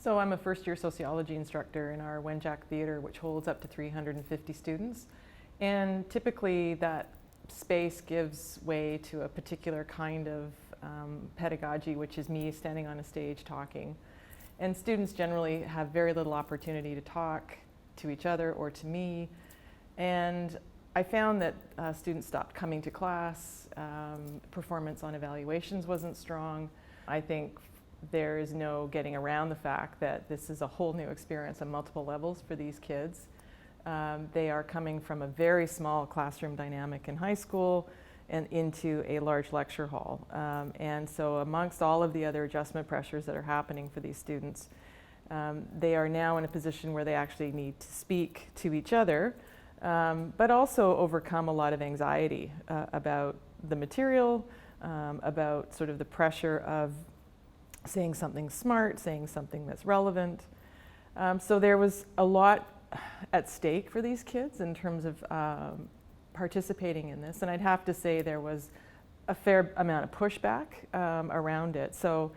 So I'm a first-year sociology instructor in our Wenjack Theatre, which holds up to 350 students. And typically that space gives way to a particular kind of pedagogy, which is me standing on a stage talking. And students generally have very little opportunity to talk to each other or to me. And I found that students stopped coming to class, performance on evaluations wasn't strong. I think there is no getting around the fact that this is a whole new experience on multiple levels for these kids. They are coming from a very small classroom dynamic in high school and into a large lecture hall. And so amongst all of the other adjustment pressures that are happening for these students, they are now in a position where they actually need to speak to each other, but also overcome a lot of anxiety about the material, about sort of the pressure of saying something smart, saying something that's relevant. So there was a lot at stake for these kids in terms of participating in this, and I'd have to say there was a fair amount of pushback around it. So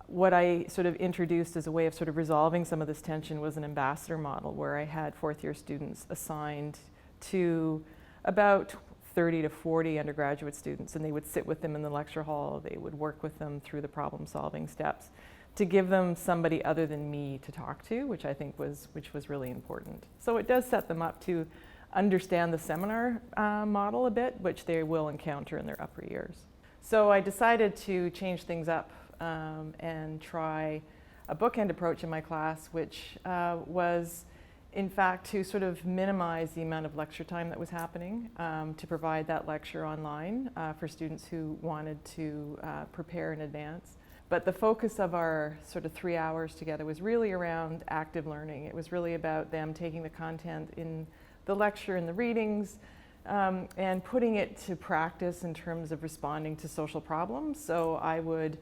what I sort of introduced as a way of sort of resolving some of this tension was an ambassador model where I had fourth-year students assigned to about 30 to 40 undergraduate students, and they would sit with them in the lecture hall. They would work with them through the problem-solving steps to give them somebody other than me to talk to, which I think was really important. So it does set them up to understand the seminar model a bit, which they will encounter in their upper years. So I decided to change things up and try a bookend approach in my class, which was in fact to sort of minimize the amount of lecture time that was happening, to provide that lecture online for students who wanted to prepare in advance. But the focus of our sort of 3 hours together was really around active learning. It was really about them taking the content in the lecture and the readings and putting it to practice in terms of responding to social problems. So I would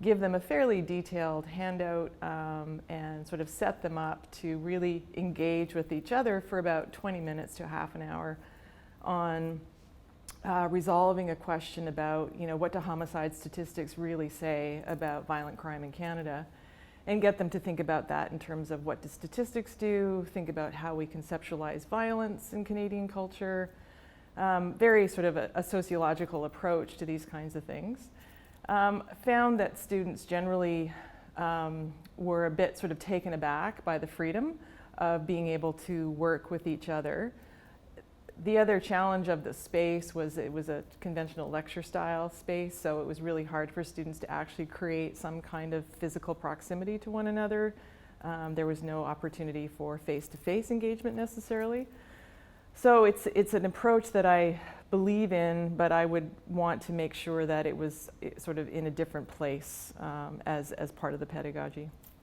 give them a fairly detailed handout and sort of set them up to really engage with each other for about 20 minutes to half an hour on resolving a question about, what do homicide statistics really say about violent crime in Canada, and get them to think about that in terms of what do statistics do, think about how we conceptualize violence in Canadian culture, very sort of a sociological approach to these kinds of things. Found that students generally were a bit sort of taken aback by the freedom of being able to work with each other. The other challenge of the space was it was a conventional lecture style space, so it was really hard for students to actually create some kind of physical proximity to one another. There was no opportunity for face-to-face engagement necessarily. So it's an approach that I believe in, but I would want to make sure that it was sort of in a different place as part of the pedagogy.